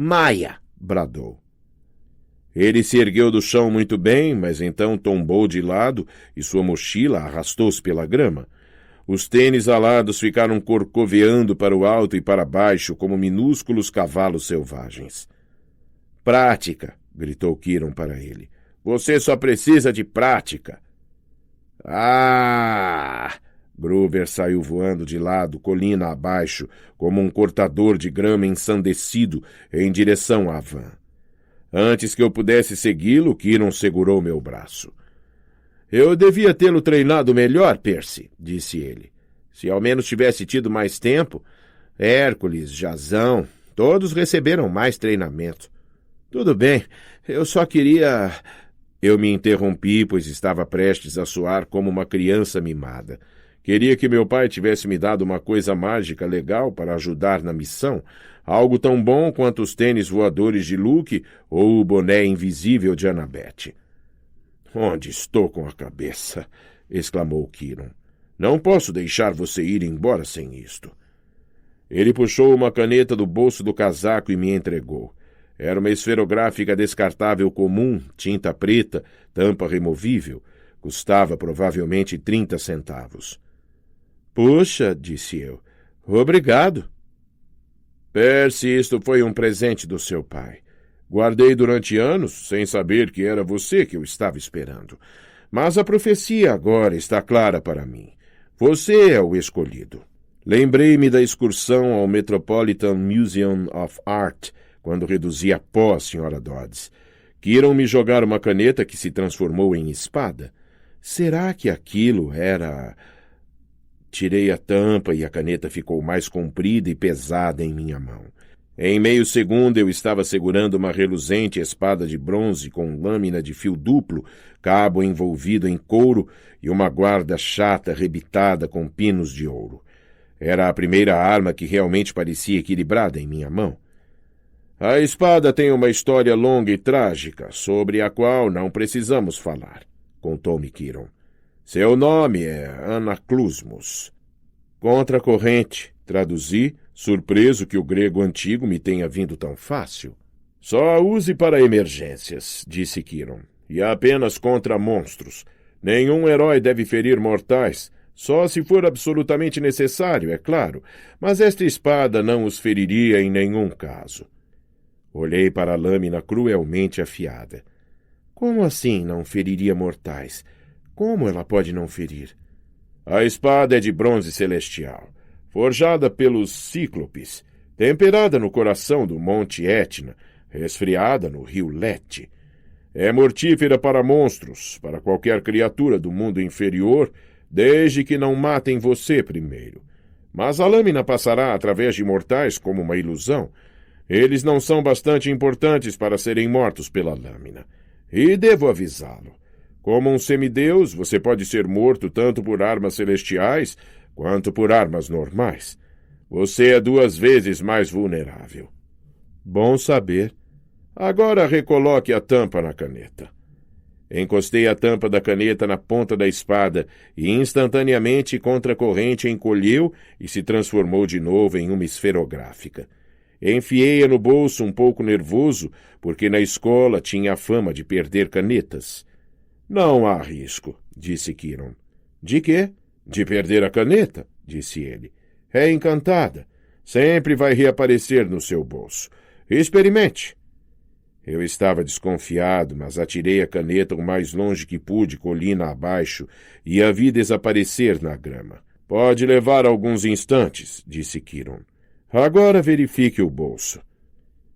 Maia! Bradou. Ele se ergueu do chão muito bem, mas então tombou de lado e sua mochila arrastou-se pela grama. Os tênis alados ficaram corcoveando para o alto e para baixo como minúsculos cavalos selvagens. Prática! Gritou Kiron para ele. Você só precisa de prática. Ah! Groover saiu voando de lado, colina abaixo, como um cortador de grama ensandecido em direção à van. Antes que eu pudesse segui-lo, Kiron segurou meu braço. Eu devia tê-lo treinado melhor, Percy, disse ele. Se ao menos tivesse tido mais tempo. Hércules, Jazão, todos receberam mais treinamento. Tudo bem, eu só queria... Eu me interrompi, pois estava prestes a soar como uma criança mimada. Queria que meu pai tivesse me dado uma coisa mágica legal para ajudar na missão, algo tão bom quanto os tênis voadores de Luke ou o boné invisível de Annabeth. Onde estou com a cabeça? Exclamou Kiron. Não posso deixar você ir embora sem isto. Ele puxou uma caneta do bolso do casaco e me entregou. Era uma esferográfica descartável comum, tinta preta, tampa removível. Custava provavelmente 30 centavos. Puxa, disse eu. Obrigado. Percy, isto foi um presente do seu pai. Guardei durante anos, sem saber que era você que eu estava esperando. Mas a profecia agora está clara para mim. Você é o escolhido. Lembrei-me da excursão ao Metropolitan Museum of Art, quando reduzi a pó a Sra. Dodds. Quiram me jogar uma caneta que se transformou em espada. Será que aquilo era... Tirei a tampa e a caneta ficou mais comprida e pesada em minha mão. Em meio segundo eu estava segurando uma reluzente espada de bronze com lâmina de fio duplo, cabo envolvido em couro e uma guarda chata rebitada com pinos de ouro. Era a primeira arma que realmente parecia equilibrada em minha mão. A espada tem uma história longa e trágica, sobre a qual não precisamos falar, contou-me Kiron. Seu nome é Anaclusmus. Contra a corrente, traduzi, surpreso que o grego antigo me tenha vindo tão fácil. Só a use para emergências, disse Kiron, e apenas contra monstros. Nenhum herói deve ferir mortais, só se for absolutamente necessário, é claro, mas esta espada não os feriria em nenhum caso. Olhei para a lâmina cruelmente afiada. Como assim não feriria mortais? Como ela pode não ferir? A espada é de bronze celestial, forjada pelos Cíclopes, temperada no coração do Monte Etna, resfriada no rio Lete. É mortífera para monstros, para qualquer criatura do mundo inferior, desde que não matem você primeiro. Mas a lâmina passará através de mortais como uma ilusão. Eles não são bastante importantes para serem mortos pela lâmina. E devo avisá-lo. Como um semideus, você pode ser morto tanto por armas celestiais quanto por armas normais. Você é 2 vezes mais vulnerável. Bom saber. Agora recoloque a tampa na caneta. Encostei a tampa da caneta na ponta da espada e instantaneamente contra a corrente encolheu e se transformou de novo em uma esferográfica. Enfiei-a no bolso um pouco nervoso, porque na escola tinha a fama de perder canetas. Não há risco, disse Kiron. De quê? De perder a caneta, disse ele. É encantada. Sempre vai reaparecer no seu bolso. Experimente. Eu estava desconfiado, mas atirei a caneta o mais longe que pude, colina abaixo, e a vi desaparecer na grama. Pode levar alguns instantes, disse Kiron. Agora verifique o bolso.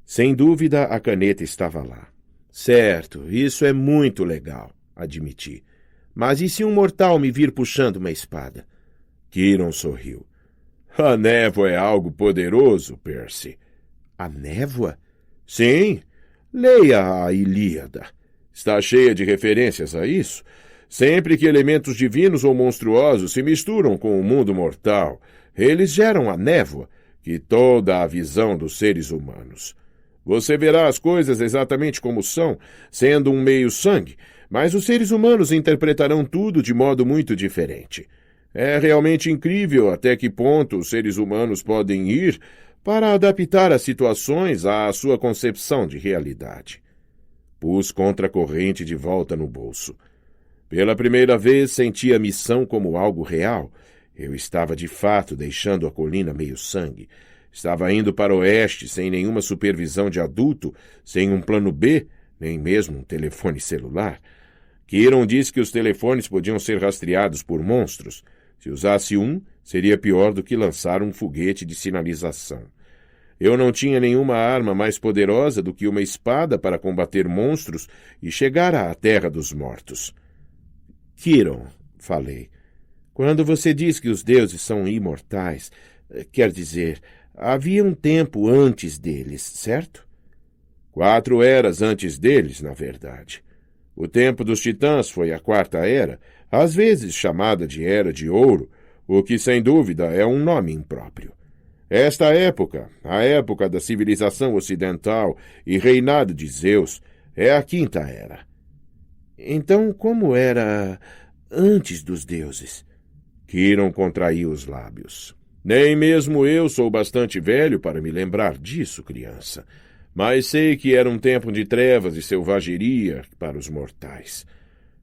Sem dúvida, a caneta estava lá. Certo, isso é muito legal, admiti. Mas e se um mortal me vir puxando uma espada? Kiron sorriu. A névoa é algo poderoso, Percy. A névoa? Sim. Leia a Ilíada. Está cheia de referências a isso. Sempre que elementos divinos ou monstruosos se misturam com o mundo mortal, eles geram a névoa, que toda a visão dos seres humanos. Você verá as coisas exatamente como são, sendo um meio-sangue, mas os seres humanos interpretarão tudo de modo muito diferente. É realmente incrível até que ponto os seres humanos podem ir para adaptar as situações à sua concepção de realidade. Pus contra-corrente de volta no bolso. Pela primeira vez senti a missão como algo real. Eu estava de fato deixando a colina meio-sangue. Estava indo para o oeste sem nenhuma supervisão de adulto, sem um plano B, nem mesmo um telefone celular. Kiron disse que os telefones podiam ser rastreados por monstros. Se usasse um, seria pior do que lançar um foguete de sinalização. Eu não tinha nenhuma arma mais poderosa do que uma espada para combater monstros e chegar à terra dos mortos. Kiron, falei, quando você diz que os deuses são imortais, quer dizer, havia um tempo antes deles, certo? 4 eras antes deles, na verdade. O tempo dos titãs foi a 4ª era, às vezes chamada de Era de Ouro, o que sem dúvida é um nome impróprio. Esta época, a época da civilização ocidental e reinado de Zeus, é a 5ª era. Então, como era antes dos deuses? Kiron contraiu os lábios. Nem mesmo eu sou bastante velho para me lembrar disso, criança. Mas sei que era um tempo de trevas e selvageria para os mortais.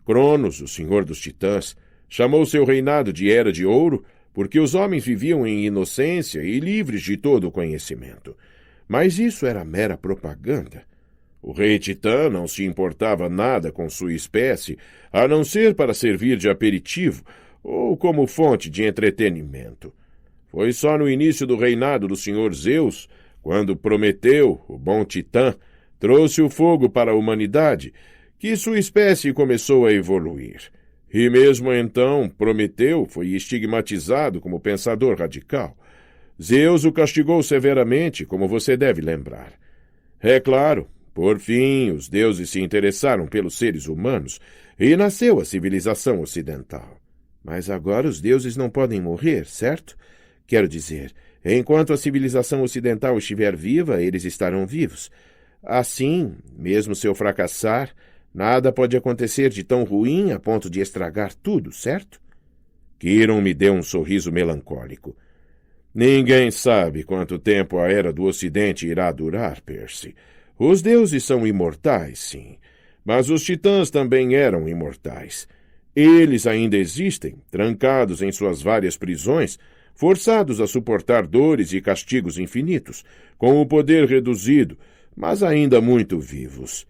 Cronos, o senhor dos titãs, chamou seu reinado de Era de Ouro porque os homens viviam em inocência e livres de todo o conhecimento. Mas isso era mera propaganda. O rei Titã não se importava nada com sua espécie, a não ser para servir de aperitivo ou como fonte de entretenimento. Foi só no início do reinado do senhor Zeus, quando Prometeu, o bom Titã, trouxe o fogo para a humanidade, que sua espécie começou a evoluir. E mesmo então, Prometeu foi estigmatizado como pensador radical. Zeus o castigou severamente, como você deve lembrar. É claro, por fim, os deuses se interessaram pelos seres humanos e nasceu a civilização ocidental. Mas agora os deuses não podem morrer, certo? Quero dizer, enquanto a civilização ocidental estiver viva, eles estarão vivos. Assim, mesmo se eu fracassar, nada pode acontecer de tão ruim a ponto de estragar tudo, certo? Kiron me deu um sorriso melancólico. Ninguém sabe quanto tempo a Era do Ocidente irá durar, Percy. Os deuses são imortais, sim, mas os titãs também eram imortais. Eles ainda existem, trancados em suas várias prisões, forçados a suportar dores e castigos infinitos, com o poder reduzido, mas ainda muito vivos.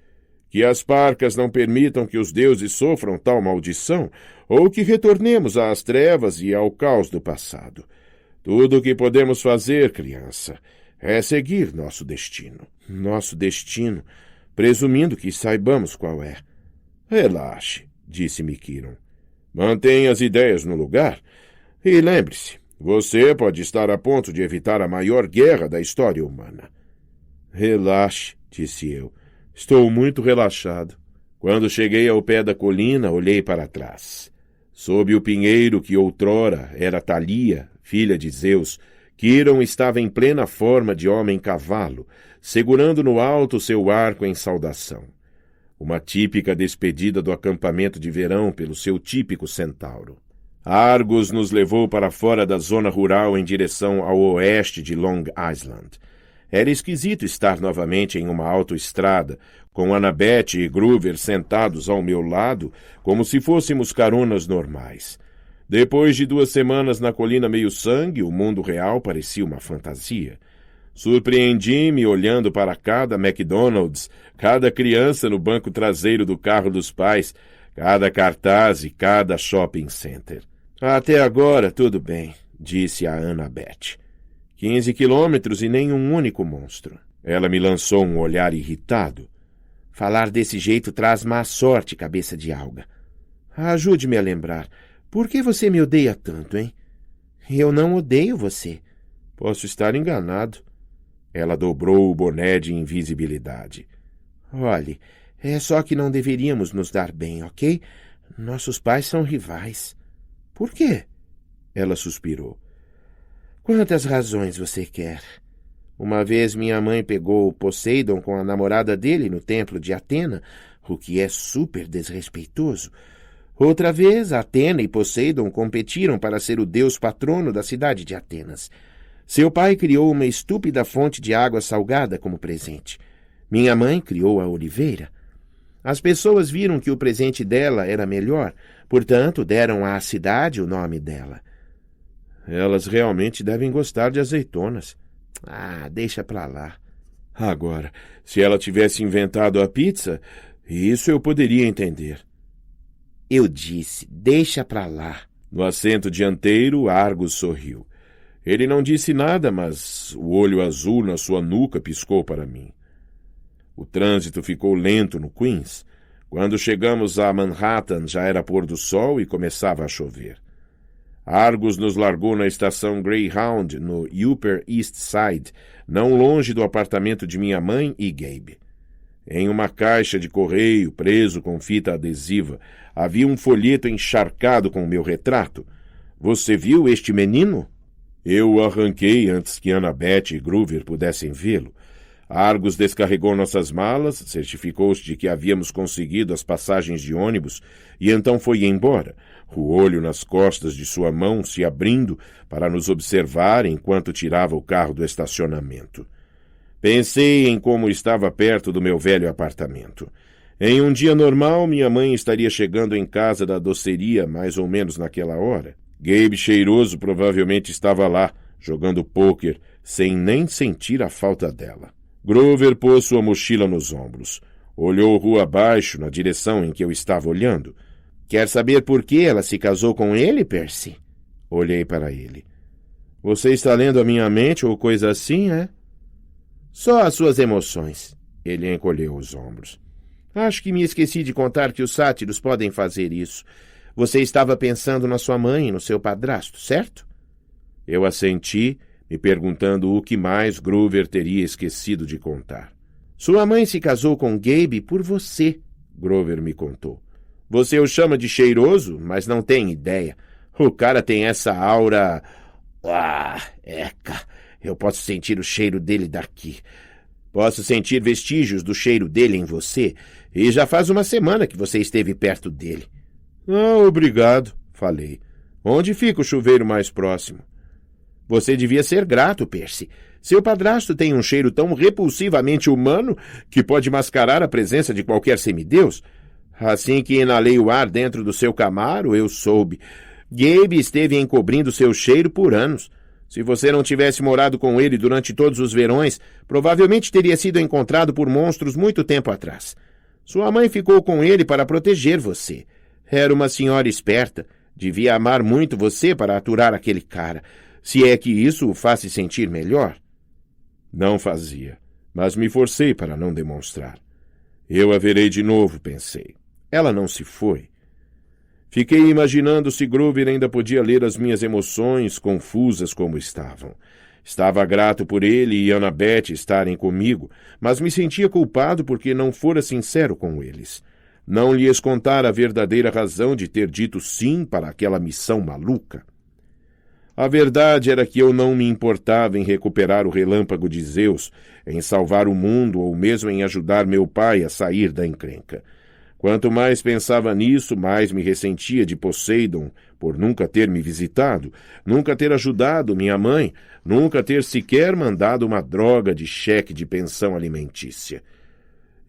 Que as parcas não permitam que os deuses sofram tal maldição, ou que retornemos às trevas e ao caos do passado. Tudo o que podemos fazer, criança, é seguir nosso destino. Nosso destino, presumindo que saibamos qual é. Relaxe, disse-me Kiron. Mantenha as ideias no lugar e lembre-se, você pode estar a ponto de evitar a maior guerra da história humana. Relaxe, disse eu. Estou muito relaxado. Quando cheguei ao pé da colina, olhei para trás. Sob o pinheiro que outrora era Thalia, filha de Zeus, Kiron estava em plena forma de homem-cavalo, segurando no alto seu arco em saudação. Uma típica despedida do acampamento de verão pelo seu típico centauro. Argos nos levou para fora da zona rural em direção ao oeste de Long Island. Era esquisito estar novamente em uma autoestrada, com Annabeth e Groover sentados ao meu lado, como se fôssemos caronas normais. Depois de 2 semanas na colina meio-sangue, o mundo real parecia uma fantasia. Surpreendi-me olhando para cada McDonald's, cada criança no banco traseiro do carro dos pais, cada cartaz e cada shopping center. Até agora, tudo bem, disse a Annabeth. 15 quilômetros e nenhum único monstro. Ela me lançou um olhar irritado. Falar desse jeito traz má sorte, cabeça de alga. Ajude-me a lembrar. Por que você me odeia tanto, hein? Eu não odeio você. Posso estar enganado. Ela dobrou o boné de invisibilidade. Olhe, é só que não deveríamos nos dar bem, ok? Nossos pais são rivais. Por quê? Ela suspirou. Quantas razões você quer? Uma vez minha mãe pegou Poseidon com a namorada dele no templo de Atena, o que é super desrespeitoso. Outra vez, Atena e Poseidon competiram para ser o deus patrono da cidade de Atenas. Seu pai criou uma estúpida fonte de água salgada como presente. Minha mãe criou a oliveira. As pessoas viram que o presente dela era melhor, portanto, deram à cidade o nome dela. Elas realmente devem gostar de azeitonas. Ah, deixa pra lá. Agora, se ela tivesse inventado a pizza, isso eu poderia entender. Eu disse, deixa pra lá. No assento dianteiro, Argus sorriu. Ele não disse nada, mas o olho azul na sua nuca piscou para mim. O trânsito ficou lento no Queens. Quando chegamos a Manhattan, já era pôr do sol e começava a chover. Argus nos largou na estação Greyhound, no Upper East Side, não longe do apartamento de minha mãe e Gabe. Em uma caixa de correio, preso com fita adesiva, havia um folheto encharcado com o meu retrato. Você viu este menino? Eu o arranquei antes que Annabeth e Groover pudessem vê-lo. Argus descarregou nossas malas, certificou-se de que havíamos conseguido as passagens de ônibus e então foi embora, o olho nas costas de sua mão se abrindo para nos observar enquanto tirava o carro do estacionamento. Pensei em como estava perto do meu velho apartamento. Em um dia normal, minha mãe estaria chegando em casa da doceria mais ou menos naquela hora. Gabe cheiroso provavelmente estava lá, jogando pôquer, sem nem sentir a falta dela. Groover pôs sua mochila nos ombros. Olhou rua abaixo, na direção em que eu estava olhando. Quer saber por que ela se casou com ele, Percy? Olhei para ele. Você está lendo a minha mente ou coisa assim, é? Só as suas emoções. Ele encolheu os ombros. Acho que me esqueci de contar que os sátiros podem fazer isso. Você estava pensando na sua mãe e no seu padrasto, certo? Eu assenti, me perguntando o que mais Groover teria esquecido de contar. Sua mãe se casou com Gabe por você, Groover me contou. Você o chama de cheiroso, mas não tem ideia. O cara tem essa aura... eu posso sentir o cheiro dele daqui. Posso sentir vestígios do cheiro dele em você, e já faz uma semana que você esteve perto dele. Ah, obrigado, falei. Onde fica o chuveiro mais próximo? Você devia ser grato, Percy. Seu padrasto tem um cheiro tão repulsivamente humano que pode mascarar a presença de qualquer semideus. Assim que inalei o ar dentro do seu Camaro, eu soube. Gabe esteve encobrindo seu cheiro por anos. Se você não tivesse morado com ele durante todos os verões, provavelmente teria sido encontrado por monstros muito tempo atrás. Sua mãe ficou com ele para proteger você. Era uma senhora esperta. Devia amar muito você para aturar aquele cara. Se é que isso o faz se sentir melhor. Não fazia, mas me forcei para não demonstrar. Eu a verei de novo, pensei. Ela não se foi. Fiquei imaginando se Groover ainda podia ler as minhas emoções, confusas como estavam. Estava grato por ele e Annabeth estarem comigo, mas me sentia culpado porque não fora sincero com eles. Não lhes contar a verdadeira razão de ter dito sim para aquela missão maluca. A verdade era que eu não me importava em recuperar o relâmpago de Zeus, em salvar o mundo ou mesmo em ajudar meu pai a sair da encrenca. Quanto mais pensava nisso, mais me ressentia de Poseidon por nunca ter me visitado, nunca ter ajudado minha mãe, nunca ter sequer mandado uma droga de cheque de pensão alimentícia.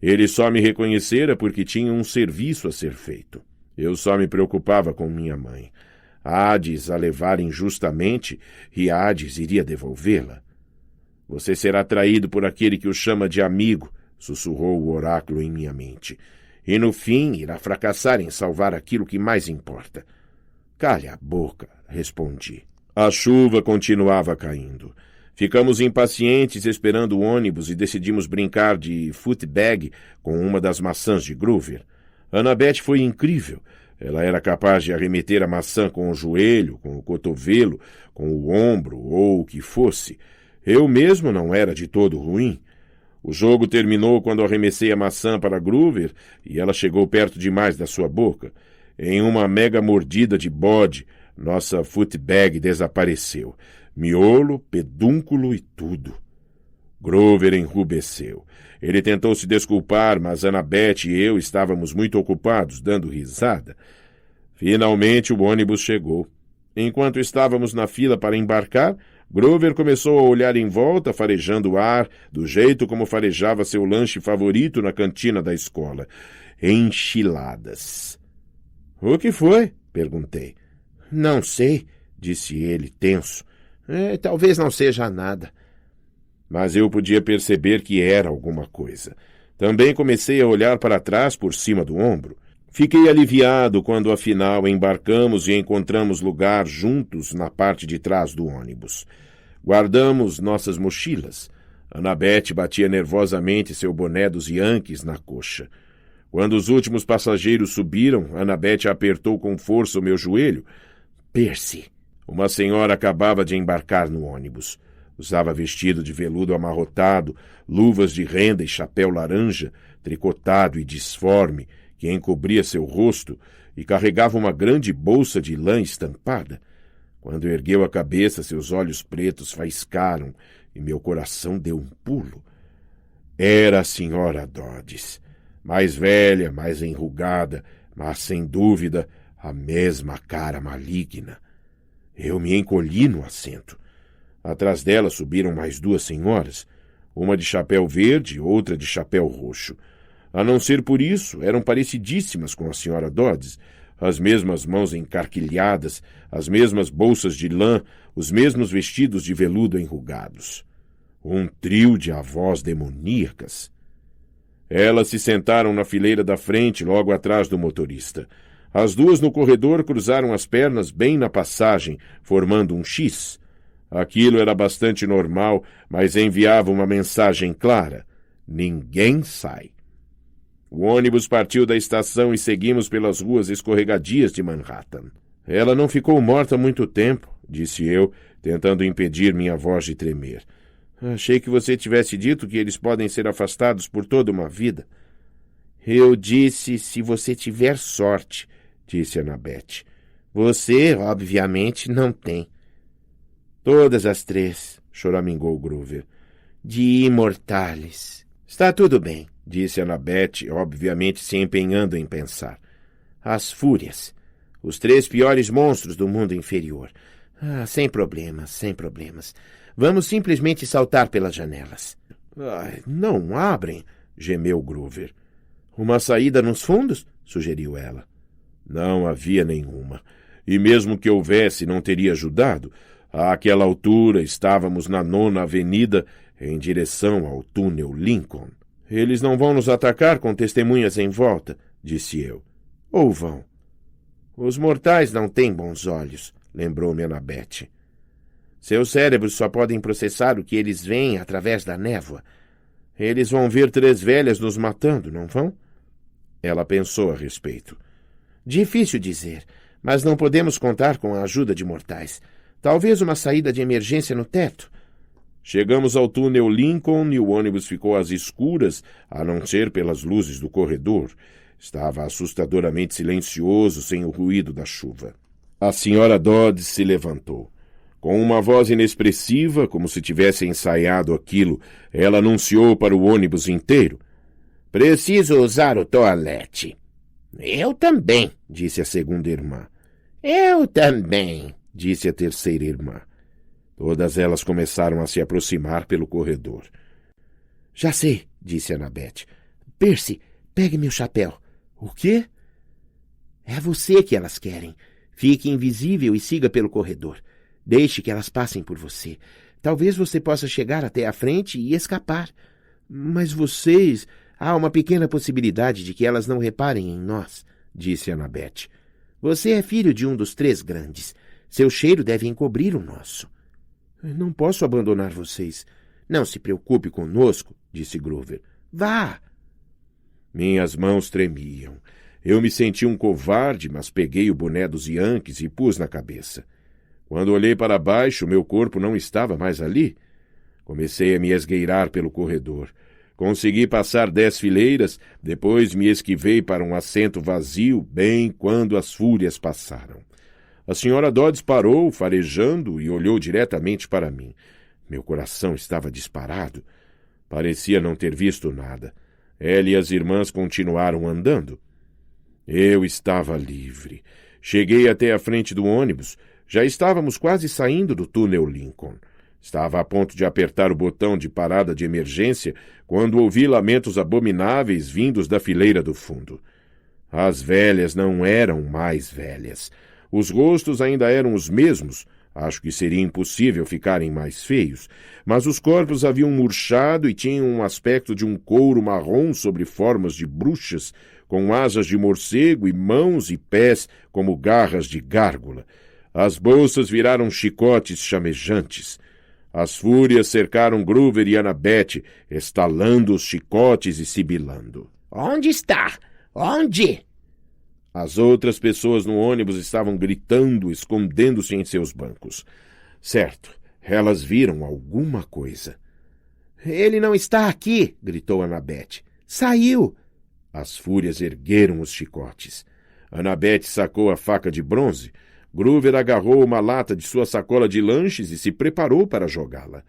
Ele só me reconhecera porque tinha um serviço a ser feito. Eu só me preocupava com minha mãe. Hades a levar injustamente e Hades iria devolvê-la. Você será traído por aquele que o chama de amigo, sussurrou o oráculo em minha mente. E no fim irá fracassar em salvar aquilo que mais importa. Calha a boca, respondi. A chuva continuava caindo. Ficamos impacientes esperando o ônibus e decidimos brincar de footbag com uma das maçãs de Groover. Annabeth foi incrível. Ela era capaz de arremeter a maçã com o joelho, com o cotovelo, com o ombro ou o que fosse. Eu mesmo não era de todo ruim. O jogo terminou quando arremessei a maçã para Groover e ela chegou perto demais da sua boca. Em uma mega mordida de bode, nossa footbag desapareceu. Miolo, pedúnculo e tudo. Groover enrubesceu. Ele tentou se desculpar, mas Annabeth e eu estávamos muito ocupados, dando risada. Finalmente o ônibus chegou. Enquanto estávamos na fila para embarcar, Grover começou a olhar em volta, farejando o ar, do jeito como farejava seu lanche favorito na cantina da escola. Enchiladas. — O que foi? Perguntei. — Não sei, disse ele, tenso. Talvez não seja nada. Mas eu podia perceber que era alguma coisa. Também comecei a olhar para trás por cima do ombro. Fiquei aliviado quando, afinal, embarcamos e encontramos lugar juntos na parte de trás do ônibus. Guardamos nossas mochilas. Annabeth batia nervosamente seu boné dos Yankees na coxa. Quando os últimos passageiros subiram, Annabeth apertou com força o meu joelho. — Percy! Uma senhora acabava de embarcar no ônibus. Usava vestido de veludo amarrotado, luvas de renda e chapéu laranja, tricotado e disforme, que encobria seu rosto, e carregava uma grande bolsa de lã estampada. Quando ergueu a cabeça, seus olhos pretos faiscaram e meu coração deu um pulo. Era a senhora Dodds, mais velha, mais enrugada, mas, sem dúvida, a mesma cara maligna. Eu me encolhi no assento. Atrás dela subiram mais duas senhoras, uma de chapéu verde e outra de chapéu roxo. A não ser por isso, eram parecidíssimas com a senhora Dodds, as mesmas mãos encarquilhadas, as mesmas bolsas de lã, os mesmos vestidos de veludo enrugados. Um trio de avós demoníacas. Elas se sentaram na fileira da frente, logo atrás do motorista. As duas no corredor cruzaram as pernas bem na passagem, formando um X. Aquilo era bastante normal, mas enviava uma mensagem clara. Ninguém sai. O ônibus partiu da estação e seguimos pelas ruas escorregadias de Manhattan. Ela não ficou morta muito tempo, disse eu, tentando impedir minha voz de tremer. Achei que você tivesse dito que eles podem ser afastados por toda uma vida. Eu disse se você tiver sorte, disse Annabeth. Você, obviamente, não tem. Todas as três, choramingou Grover. De imortais. Está tudo bem, disse Annabeth, obviamente se empenhando em pensar. As fúrias. Os três piores monstros do mundo inferior. Sem problemas, sem problemas. Vamos simplesmente saltar pelas janelas. Não abrem, gemeu Grover. Uma saída nos fundos? Sugeriu ela. Não havia nenhuma. E mesmo que houvesse, não teria ajudado. Àquela altura, estávamos na 9ª Avenida, em direção ao túnel Lincoln. Eles não vão nos atacar com testemunhas em volta, disse eu. Ou vão? Os mortais não têm bons olhos, lembrou-me Annabeth. Seus cérebros só podem processar o que eles veem através da névoa. Eles vão ver 3 velhas nos matando, não vão? Ela pensou a respeito. Difícil dizer, mas não podemos contar com a ajuda de mortais. Talvez uma saída de emergência no teto. Chegamos ao túnel Lincoln e o ônibus ficou às escuras, a não ser pelas luzes do corredor. Estava assustadoramente silencioso, sem o ruído da chuva. A senhora Dodds se levantou. Com uma voz inexpressiva, como se tivesse ensaiado aquilo, ela anunciou para o ônibus inteiro. Preciso usar o toalete. Eu também, disse a segunda irmã. Eu também, disse a terceira irmã. Todas elas começaram a se aproximar pelo corredor. Já sei, disse Annabeth. Percy, pegue meu chapéu. O quê? É você que elas querem. Fique invisível e siga pelo corredor. Deixe que elas passem por você. Talvez você possa chegar até a frente e escapar. Mas vocês... Há uma pequena possibilidade de que elas não reparem em nós, disse Annabeth. Você é filho de um dos 3 grandes. Seu cheiro deve encobrir o nosso. Não posso abandonar vocês. Não se preocupe conosco, disse Grover. Vá! Minhas mãos tremiam. Eu me senti um covarde, mas peguei o boné dos Yankees e pus na cabeça. Quando olhei para baixo, meu corpo não estava mais ali. Comecei a me esgueirar pelo corredor. Consegui passar 10 fileiras, depois me esquivei para um assento vazio, bem quando as fúrias passaram. A senhora Dodds parou, farejando, e olhou diretamente para mim. Meu coração estava disparado. Parecia não ter visto nada. Ela e as irmãs continuaram andando. Eu estava livre. Cheguei até a frente do ônibus. Já estávamos quase saindo do túnel Lincoln. Estava a ponto de apertar o botão de parada de emergência quando ouvi lamentos abomináveis vindos da fileira do fundo. As velhas não eram mais velhas. Os rostos ainda eram os mesmos. Acho que seria impossível ficarem mais feios, mas os corpos haviam murchado e tinham um aspecto de um couro marrom sobre formas de bruxas, com asas de morcego e mãos e pés como garras de gárgula. As bolsas viraram chicotes chamejantes. As fúrias cercaram Groover e Annabeth, estalando os chicotes e sibilando. Onde está? Onde? As outras pessoas no ônibus estavam gritando, escondendo-se em seus bancos. Certo, elas viram alguma coisa. Ele não está aqui, gritou Annabeth. Saiu! As fúrias ergueram os chicotes. Annabeth sacou a faca de bronze. Groover agarrou uma lata de sua sacola de lanches e se preparou para jogá-la.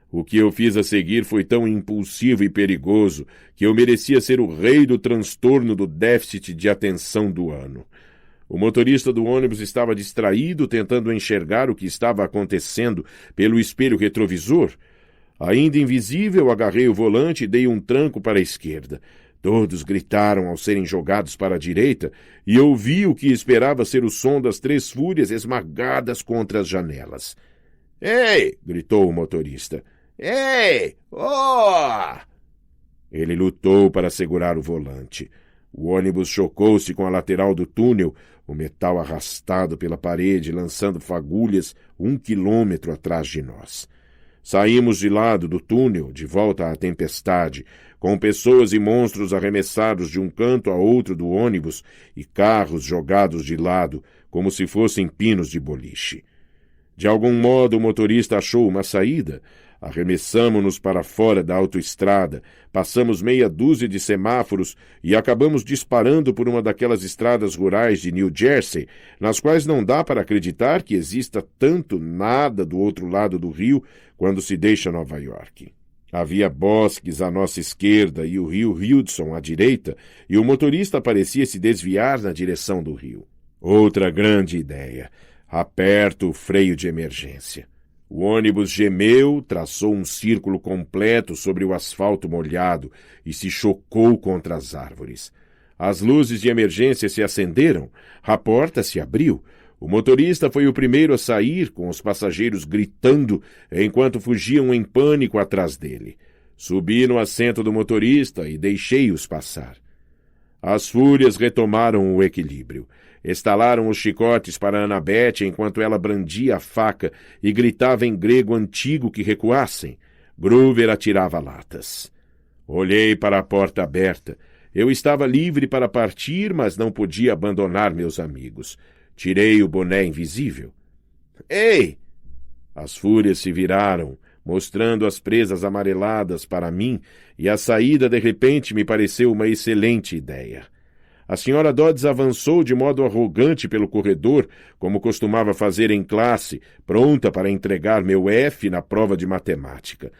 O que eu fiz a seguir foi tão impulsivo e perigoso que eu merecia ser o rei do transtorno do déficit de atenção do ano. O motorista do ônibus estava distraído, tentando enxergar o que estava acontecendo pelo espelho retrovisor. Ainda invisível, agarrei o volante e dei um tranco para a esquerda. Todos gritaram ao serem jogados para a direita e eu vi o que esperava ser o som das 3 fúrias esmagadas contra as janelas. — Ei! — gritou o motorista. — Ei! Oh! Ele lutou para segurar o volante. O ônibus chocou-se com a lateral do túnel, o metal arrastado pela parede, lançando fagulhas 1 quilômetro atrás de nós. Saímos de lado do túnel, de volta à tempestade, com pessoas e monstros arremessados de um canto a outro do ônibus e carros jogados de lado, como se fossem pinos de boliche. De algum modo o motorista achou uma saída. Arremessamo-nos para fora da autoestrada, passamos meia dúzia de semáforos e acabamos disparando por uma daquelas estradas rurais de New Jersey, nas quais não dá para acreditar que exista tanto nada do outro lado do rio quando se deixa Nova York. Havia bosques à nossa esquerda e o rio Hudson à direita, e o motorista parecia se desviar na direção do rio. Outra grande ideia. Aperto o freio de emergência. O ônibus gemeu, traçou um círculo completo sobre o asfalto molhado e se chocou contra as árvores. As luzes de emergência se acenderam, a porta se abriu. O motorista foi o primeiro a sair, com os passageiros gritando, enquanto fugiam em pânico atrás dele. Subi no assento do motorista e deixei-os passar. As fúrias retomaram o equilíbrio. Estalaram os chicotes para Annabeth enquanto ela brandia a faca e gritava em grego antigo que recuassem. Groover atirava latas. Olhei para a porta aberta. Eu estava livre para partir, mas não podia abandonar meus amigos. Tirei o boné invisível. Ei! As fúrias se viraram, mostrando as presas amareladas para mim, e a saída de repente me pareceu uma excelente ideia. A senhora Dodds avançou de modo arrogante pelo corredor, como costumava fazer em classe, pronta para entregar meu F na prova de matemática.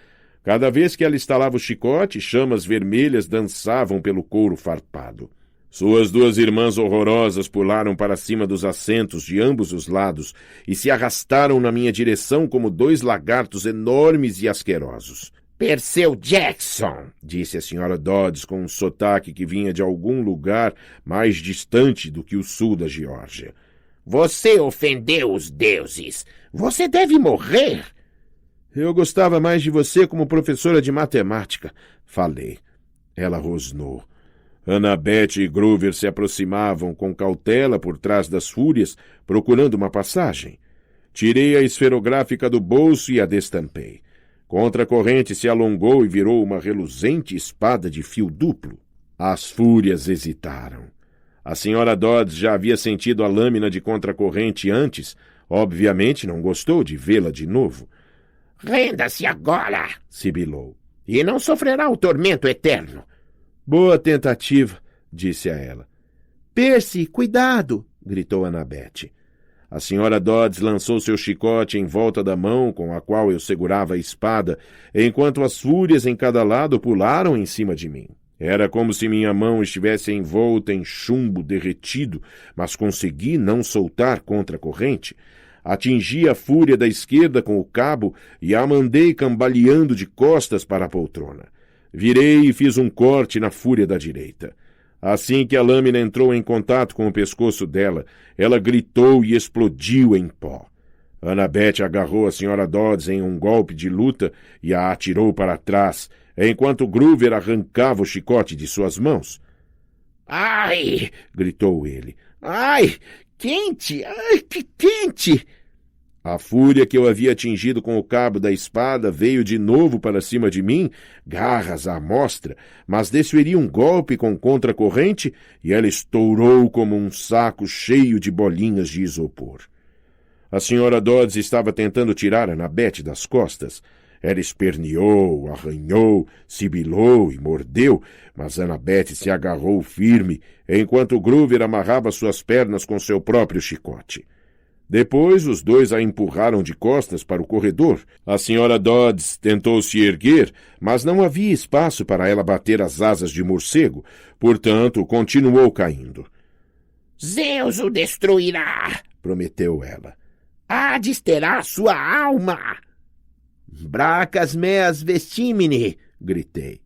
Cada vez que ela estalava o chicote, chamas vermelhas dançavam pelo couro farpado. Suas 2 irmãs horrorosas pularam para cima dos assentos de ambos os lados e se arrastaram na minha direção como 2 lagartos enormes e asquerosos. Perseu Jackson, disse a senhora Dodds com um sotaque que vinha de algum lugar mais distante do que o sul da Geórgia. Você ofendeu os deuses. Você deve morrer. Eu gostava mais de você como professora de matemática, falei. Ela rosnou. Annabeth e Groover se aproximavam com cautela por trás das fúrias, procurando uma passagem. Tirei a esferográfica do bolso e a destampei. Contra a corrente se alongou e virou uma reluzente espada de fio duplo. As fúrias hesitaram. A senhora Dodds já havia sentido a lâmina de contracorrente antes. Obviamente não gostou de vê-la de novo. — Renda-se agora! Sibilou. — E não sofrerá o tormento eterno. — Boa tentativa, disse a ela. — Percy, cuidado! gritou Annabeth. A senhora Dodds lançou seu chicote em volta da mão com a qual eu segurava a espada, enquanto as fúrias em cada lado pularam em cima de mim. Era como se minha mão estivesse envolta em chumbo derretido, mas consegui não soltar contra a corrente. atingi a fúria da esquerda com o cabo e a mandei cambaleando de costas para a poltrona. Virei e fiz um corte na fúria da direita. Assim que a lâmina entrou em contato com o pescoço dela, ela gritou e explodiu em pó. Annabeth agarrou a Sra. Dodds em um golpe de luta e a atirou para trás, enquanto Groover arrancava o chicote de suas mãos. Ai! Gritou ele. Ai! Quente! Ai, que quente! A fúria que eu havia atingido com o cabo da espada veio de novo para cima de mim, garras à mostra, mas desferi um golpe com contracorrente e ela estourou como um saco cheio de bolinhas de isopor. A Sra. Dodds estava tentando tirar Annabeth das costas. Ela esperneou, arranhou, sibilou e mordeu, mas Annabeth se agarrou firme, enquanto Groover amarrava suas pernas com seu próprio chicote. Depois, os dois a empurraram de costas para o corredor. A Sra. Dodds tentou se erguer, mas não havia espaço para ela bater as asas de morcego, portanto, continuou caindo. Zeus o destruirá, prometeu ela. Hades terá sua alma. Bracas meas vestimine, gritei.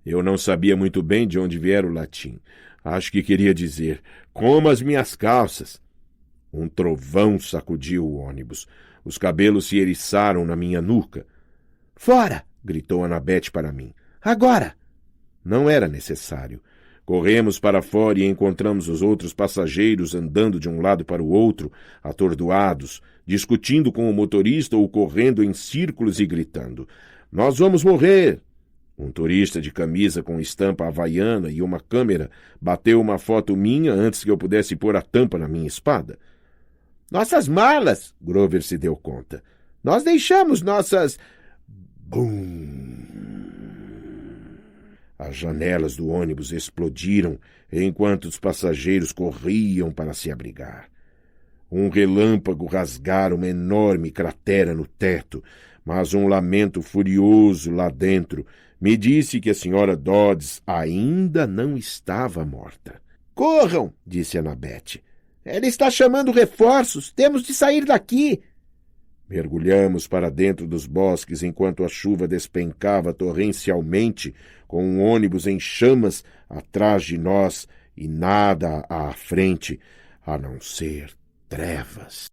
Eu não sabia muito bem de onde viera o latim. Acho que queria dizer, coma as minhas calças. Um trovão sacudiu o ônibus. Os cabelos se eriçaram na minha nuca. Fora! Gritou Annabeth para mim. Agora! Não era necessário. Corremos para fora e encontramos os outros passageiros andando de um lado para o outro, atordoados, discutindo com o motorista ou correndo em círculos e gritando. Nós vamos morrer! Um turista de camisa com estampa havaiana e uma câmera bateu uma foto minha antes que eu pudesse pôr a tampa na minha espada. Nossas malas, Groover se deu conta. Nós deixamos nossas... Bum! As janelas do ônibus explodiram enquanto os passageiros corriam para se abrigar. Um relâmpago rasgara uma enorme cratera no teto, mas um lamento furioso lá dentro me disse que a Sra. Dodds ainda não estava morta. Corram, disse Annabeth. Ela está chamando reforços. Temos de sair daqui. Mergulhamos para dentro dos bosques enquanto a chuva despencava torrencialmente, com um ônibus em chamas atrás de nós e nada à frente, a não ser trevas.